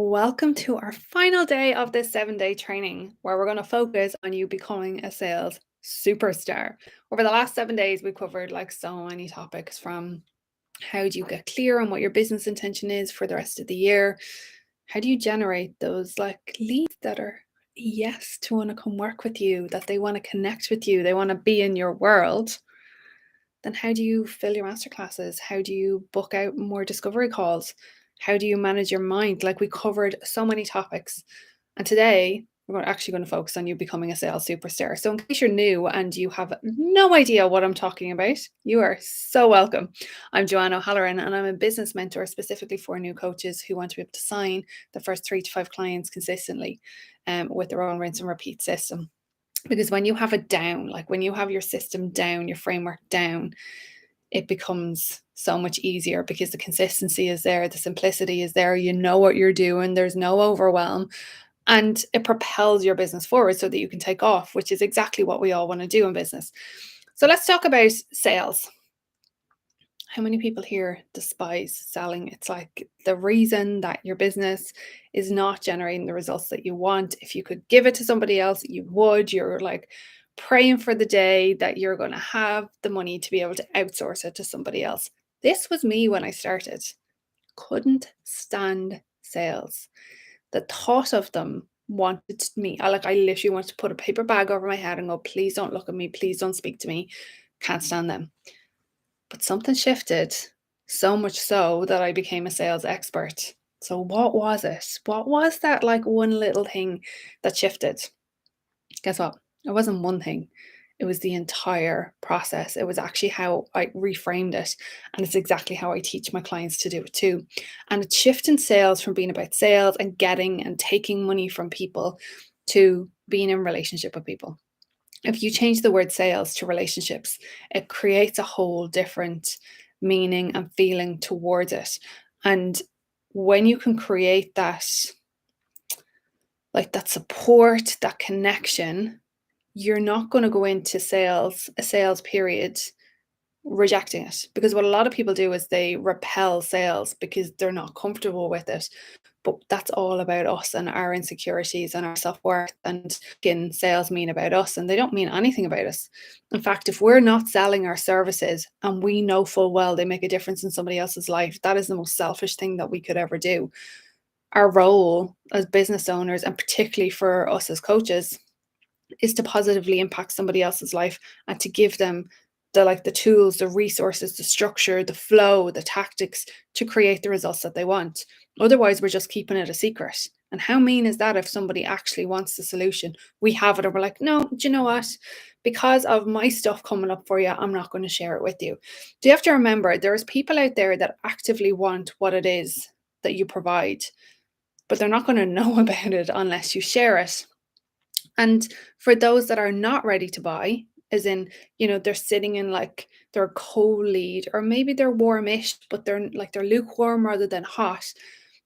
Welcome to our final day of this 7-day training where we're going to focus on you becoming a sales superstar. Over the last 7 days, we covered so many topics from how do you get clear on what your business intention is for the rest of the year? How do you generate those leads that are yes to want to come work with you, that they want to connect with you, they want to be in your world? Then how do you fill your masterclasses? How do you book out more discovery calls? How do you manage your mind? We covered so many topics. And today, we're actually going to focus on you becoming a sales superstar. So, in case you're new and you have no idea what I'm talking about, you are so welcome. I'm Joanne O'Halloran, and I'm a business mentor specifically for new coaches who want to be able to sign the first 3 to 5 clients consistently with their own rinse and repeat system. Because when you have it down, when you have your system down, your framework down, it becomes so much easier because the consistency is there, the simplicity is there, you know what you're doing, there's no overwhelm, and it propels your business forward so that you can take off, which is exactly what we all want to do in business. So let's talk about sales. How many people here despise selling? It's like the reason that your business is not generating the results that you want. If you could give it to somebody else, you would. You're praying for the day that you're going to have the money to be able to outsource it to somebody else. This was me when I started. Couldn't stand sales. The thought of them wanted me. I literally wanted to put a paper bag over my head and go, please don't look at me. Please don't speak to me. Can't stand them. But something shifted, so much so that I became a sales expert. So what was it? What was that one little thing that shifted? Guess what? It wasn't one thing. It was the entire process. It was actually how I reframed it. And it's exactly how I teach my clients to do it too. And it's shifting sales from being about sales and getting and taking money from people to being in relationship with people. If you change the word sales to relationships, it creates a whole different meaning and feeling towards it. And when you can create that, that support, that connection, you're not going to go into a sales period rejecting it. Because what a lot of people do is they repel sales because they're not comfortable with it. But that's all about us and our insecurities and our self-worth, and can sales mean about us, and they don't mean anything about us. In fact, if we're not selling our services and we know full well they make a difference in somebody else's life, that is the most selfish thing that we could ever do. Our role as business owners, and particularly for us as coaches, is to positively impact somebody else's life and to give them the tools, the resources, the structure, the flow, the tactics to create the results that they want. Otherwise, we're just keeping it a secret. And how mean is that if somebody actually wants the solution? We have it and we're like, no, do you know what? Because of my stuff coming up for you, I'm not going to share it with you. Do you have to remember there's people out there that actively want what it is that you provide, but they're not going to know about it unless you share it. And for those that are not ready to buy, as in, they're sitting in they're cold lead, or maybe they're warmish, but they're lukewarm rather than hot,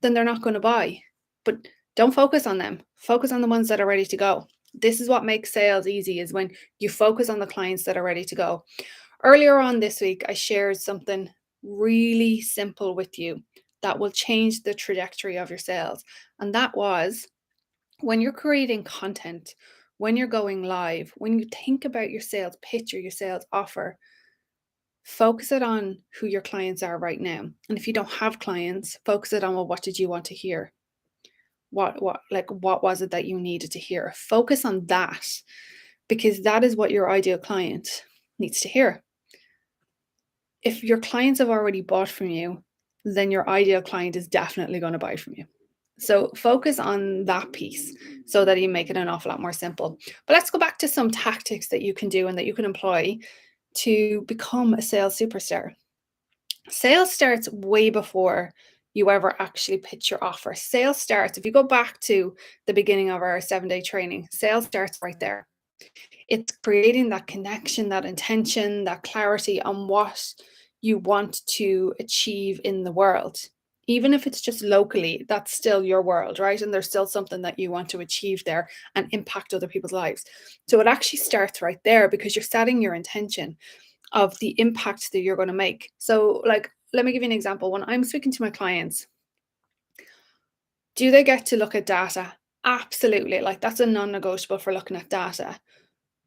then they're not going to buy. But don't focus on them. Focus on the ones that are ready to go. This is what makes sales easy, is when you focus on the clients that are ready to go. Earlier on this week, I shared something really simple with you that will change the trajectory of your sales. And that was, when you're creating content, when you're going live, when you think about your sales pitch or your sales offer, focus it on who your clients are right now. And if you don't have clients, focus it on, well, what did you want to hear? What was it that you needed to hear? Focus on that, because that is what your ideal client needs to hear. If your clients have already bought from you, then your ideal client is definitely going to buy from you. So focus on that piece so that you make it an awful lot more simple. But let's go back to some tactics that you can do and that you can employ to become a sales superstar. Sales starts way before you ever actually pitch your offer. Sales starts, if you go back to the beginning of our 7-day training, sales starts right there. It's creating that connection, that intention, that clarity on what you want to achieve in the world. Even if it's just locally, that's still your world, right? And there's still something that you want to achieve there and impact other people's lives. So it actually starts right there, because you're setting your intention of the impact that you're going to make. So let me give you an example. When I'm speaking to my clients, Do they get to look at data? Absolutely. Like that's a non-negotiable for looking at data.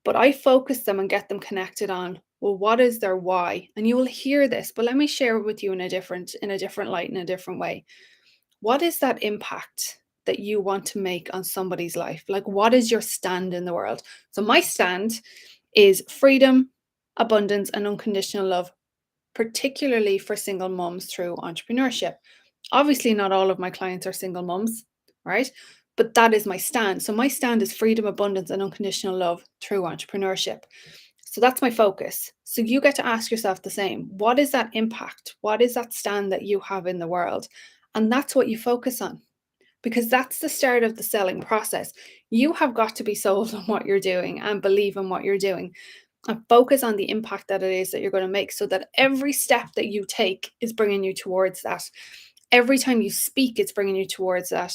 But I focus them and get them connected on, well, what is their why? And you will hear this, but let me share it with you in a different light, in a different way. What is that impact that you want to make on somebody's life? Like, what is your stand in the world? So my stand is freedom, abundance, and unconditional love, particularly for single moms through entrepreneurship. Obviously, not all of my clients are single moms, right? But that is my stand. So my stand is freedom, abundance, and unconditional love through entrepreneurship. So that's my focus. So you get to ask yourself the same. What is that impact? What is that stand that you have in the world? And that's what you focus on, because that's the start of the selling process. You have got to be sold on what you're doing and believe in what you're doing and focus on the impact that it is that you're going to make, so that every step that you take is bringing you towards that. Every time you speak, it's bringing you towards that.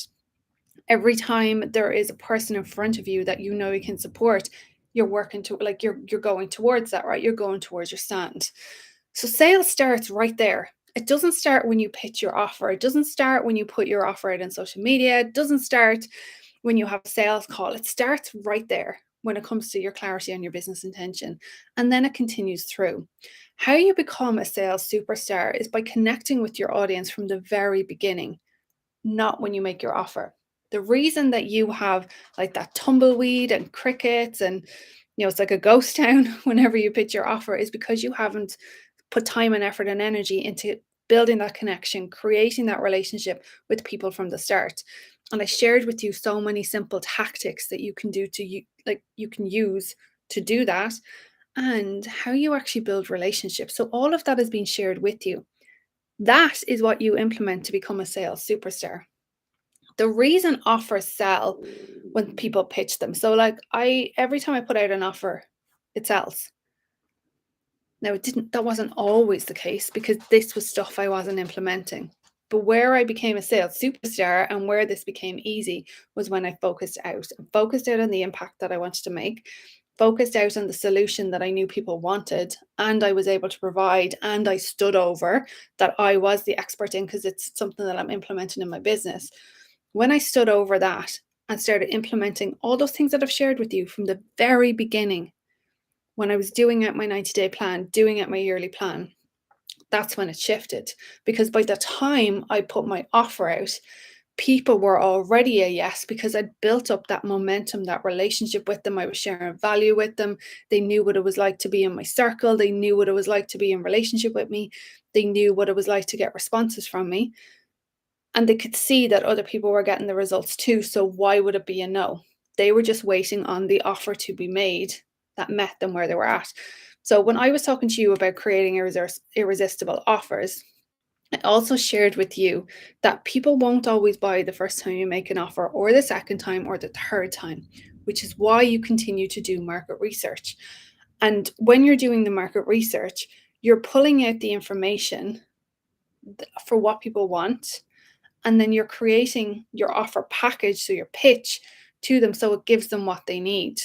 Every time there is a person in front of you that you know you can support, you're working to, like, you're going towards that, right? You're going towards your stand. So sales starts right there. It doesn't start when you pitch your offer. It doesn't start when you put your offer out on social media. It doesn't start when you have a sales call. It starts right there when it comes to your clarity on your business intention. And then it continues through. How you become a sales superstar is by connecting with your audience from the very beginning, not when you make your offer. The reason that you have like that tumbleweed and crickets and it's like a ghost town whenever you pitch your offer is because you haven't put time and effort and energy into building that connection, creating that relationship with people from the start. And I shared with you so many simple tactics that you can do you can use to do that, and how you actually build relationships. So all of that has been shared with you. That is what you implement to become a sales superstar. The reason offers sell when people pitch them. So like I every time I put out an offer, it sells. Now that wasn't always the case, because this was stuff I wasn't implementing. But where I became a sales superstar and where this became easy was when I focused out on the impact that I wanted to make, focused out on the solution that I knew people wanted and I was able to provide, and I stood over that I was the expert in, because it's something that I'm implementing in my business. When I stood over that and started implementing all those things that I've shared with you from the very beginning, when I was doing out my 90-day plan, doing out my yearly plan, that's when it shifted. Because by the time I put my offer out, people were already a yes, because I'd built up that momentum, that relationship with them. I was sharing value with them. They knew what it was like to be in my circle. They knew what it was like to be in relationship with me. They knew what it was like to get responses from me. And they could see that other people were getting the results too. So why would it be a no? They were just waiting on the offer to be made that met them where they were at. So when I was talking to you about creating irresistible offers, I also shared with you that people won't always buy the first time you make an offer, or the second time, or the third time, which is why you continue to do market research. And when you're doing the market research, you're pulling out the information for what people want, and then you're creating your offer package, so your pitch to them, so it gives them what they need.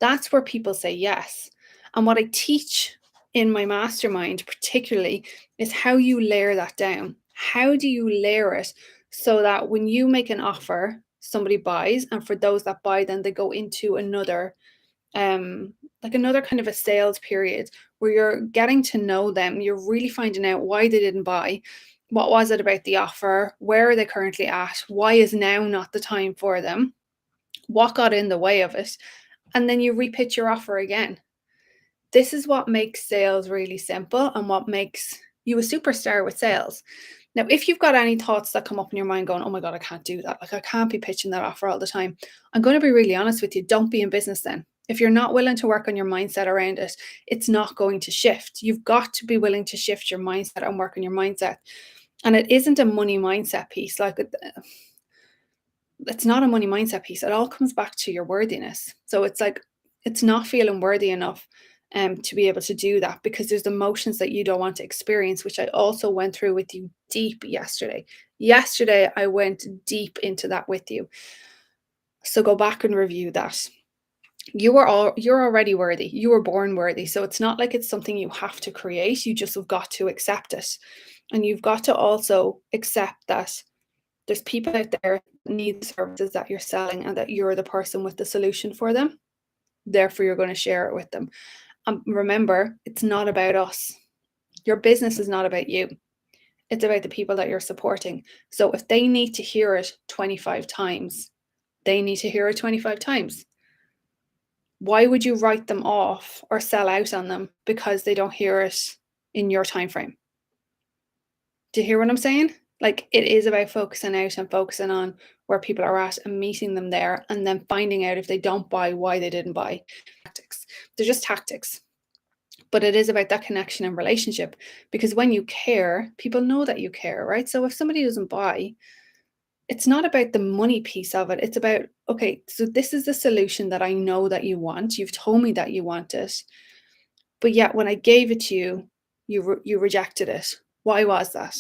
That's where people say yes. And what I teach in my mastermind particularly is how you layer that down. How do you layer it so that when you make an offer, somebody buys, and for those that buy, then they go into another like another kind of a sales period where you're getting to know them, you're really finding out why they didn't buy, what was it about the offer, where are they currently at, why is now not the time for them, what got in the way of it, and then you repitch your offer again. This is what makes sales really simple and what makes you a superstar with sales. Now, if you've got any thoughts that come up in your mind going, oh my God, I can't do that. Like, I can't be pitching that offer all the time. I'm going to be really honest with you. Don't be in business then. If you're not willing to work on your mindset around it, it's not going to shift. You've got to be willing to shift your mindset and work on your mindset. And it isn't a money mindset piece. Like, it's not a money mindset piece. It all comes back to your worthiness. So it's like, it's not feeling worthy enough to be able to do that, because there's emotions that you don't want to experience, which I also went through with you deep yesterday. Yesterday, I went deep into that with you. So go back and review that. You're already worthy. You were born worthy. So it's not like it's something you have to create. You just have got to accept it. And you've got to also accept that There's people out there that need the services that you're selling and that you're the person with the solution for them. Therefore, you're going to share it with them. Remember, it's not about us. Your business is not about you. It's about the people that you're supporting. So if they need to hear it 25 times, they need to hear it 25 times. Why would you write them off or sell out on them because they don't hear it in your time frame? Do you hear what I'm saying? Like, it is about focusing out and focusing on where people are at and meeting them there, and then finding out if they don't buy, why they didn't buy. Tactics. They're just tactics. But it is about that connection and relationship, because when you care, people know that you care, right? So if somebody doesn't buy, it's not about the money piece of it. It's about, okay, so this is the solution that I know that you want. You've told me that you want it. But yet when I gave it to you, you rejected it. Why was that?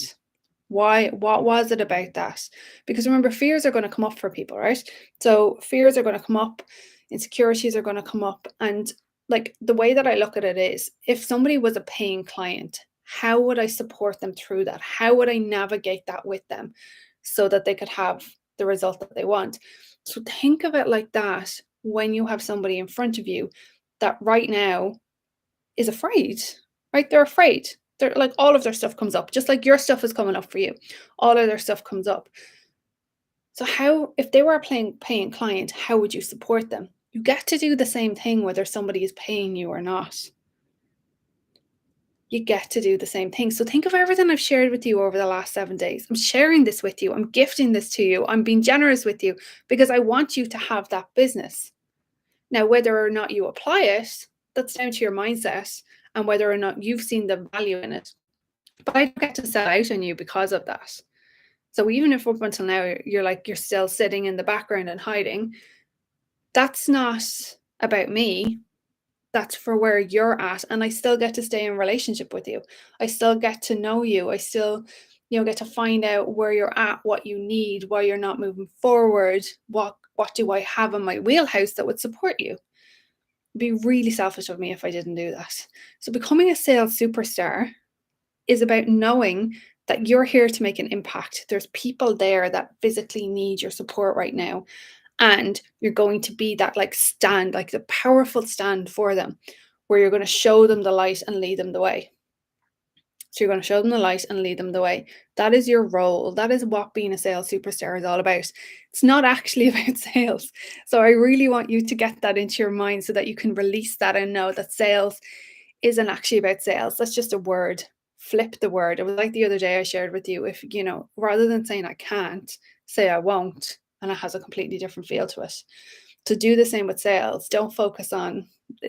Why? What was it about that? Because remember, fears are going to come up for people, right? So fears are going to come up, insecurities are going to come up. And like, the way that I look at it is, if somebody was a paying client, how would I support them through that? How would I navigate that with them so that they could have the result that they want? So think of it like that when you have somebody in front of you that right now is afraid, right? They're afraid. They're like, all of their stuff comes up, just like your stuff is coming up for you. All of their stuff comes up. So how, if they were a paying client, how would you support them? You get to do the same thing whether somebody is paying you or not. You get to do the same thing. So think of everything I've shared with you over the last 7 days. I'm sharing this with you. I'm gifting this to you. I'm being generous with you because I want you to have that business. Now, whether or not you apply it, that's down to your mindset and whether or not you've seen the value in it. But I don't get to sell out on you because of that. So even if up until now you're still sitting in the background and hiding, that's not about me. That's for where you're at. And I still get to stay in relationship with you. I still get to know you. I still, get to find out where you're at, what you need, why you're not moving forward. What do I have in my wheelhouse that would support you? It'd be really selfish of me if I didn't do that. So becoming a sales superstar is about knowing that you're here to make an impact. There's people there that physically need your support right now. And you're going to be that stand, like the powerful stand for them, where you're going to show them the light and lead them the way. So you're going to show them the light and lead them the way. That is your role. That is what being a sales superstar is all about. It's not actually about sales. So I really want you to get that into your mind so that you can release that and know that sales isn't actually about sales. That's just a word. Flip the word. It was like the other day I shared with you, if, rather than saying I can't, say I won't, and it has a completely different feel to it. To do the same with sales. Don't focus on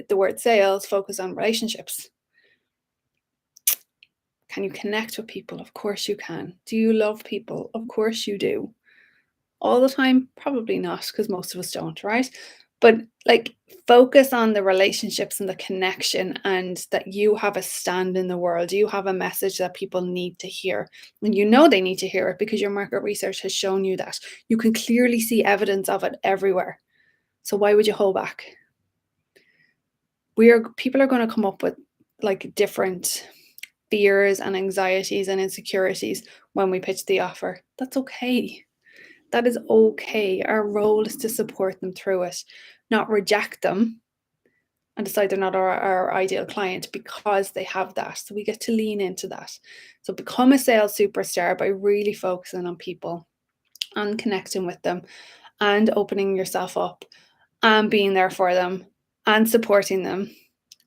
the word sales, focus on relationships. Can you connect with people? Of course you can. Do you love people? Of course you do. All the time? Probably not, because most of us don't, right? But focus on the relationships and the connection, and that you have a stand in the world. You have a message that people need to hear. And they need to hear it because your market research has shown you that. You can clearly see evidence of it everywhere. So why would you hold back? People are going to come up with different fears and anxieties and insecurities when we pitch the offer. That's okay. That is okay. Our role is to support them through it, not reject them and decide they're not our ideal client because they have that. So we get to lean into that. So become a sales superstar by really focusing on people and connecting with them and opening yourself up and being there for them and supporting them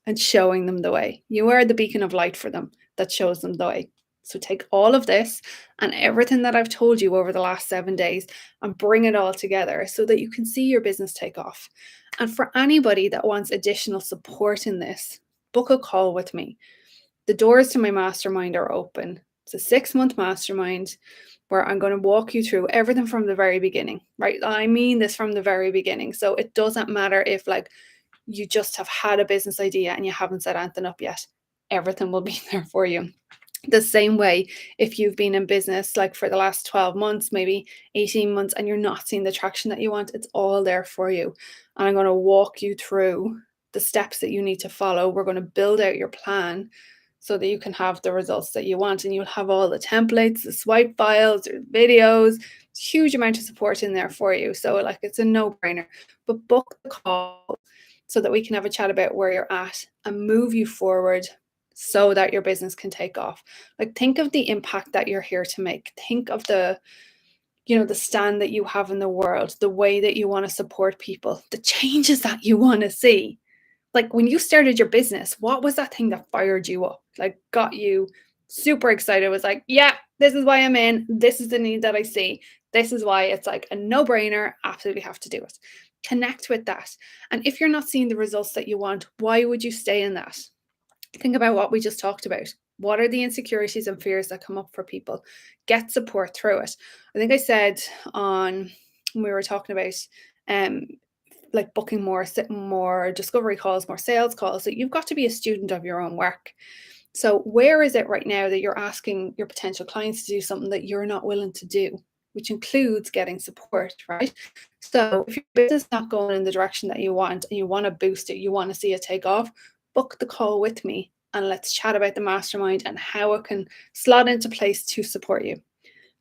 and showing them the way. You are the beacon of light for them that shows them the way. So take all of this and everything that I've told you over the last 7 days and bring it all together so that you can see your business take off. And for anybody that wants additional support in this, book a call with me. The doors to my mastermind are open. It's a 6-month mastermind where I'm going to walk you through everything from the very beginning, right? I mean this from the very beginning. So it doesn't matter if you just have had a business idea and you haven't set anything up yet. Everything will be there for you. The same way, if you've been in business for the last 12 months, maybe 18 months, and you're not seeing the traction that you want, it's all there for you. And I'm going to walk you through the steps that you need to follow. We're going to build out your plan so that you can have the results that you want. And you'll have all the templates, the swipe files, there's videos, huge amount of support in there for you. So like it's a no-brainer. But book the call so that we can have a chat about where you're at and move you forward so that your business can take off. Like think of the impact that you're here to make. Think of the, you know, the stand that you have in the world, the way that you want to support people, the changes that you want to see. Like when you started your business, what was that thing that fired you up? Like got you super excited? It was like, yeah, this is why I'm in. This is the need that I see. This is why it's like a no-brainer. Absolutely have to do it. Connect with that. And if you're not seeing the results that you want, why would you stay in that? Think about what we just talked about. What are the insecurities and fears that come up for people? Get support through it. I think I said on when we were talking about um like booking more discovery calls, more sales calls, that you've got to be a student of your own work. So where is it right now that you're asking your potential clients to do something that you're not willing to do, which includes getting support, right? So if your business is not going in the direction that you want and you want to boost it, you want to see it take off, book the call with me and let's chat about the mastermind and how it can slot into place to support you.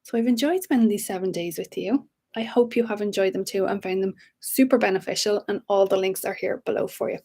So I've enjoyed spending these 7 days with you. I hope you have enjoyed them too and found them super beneficial, and all the links are here below for you.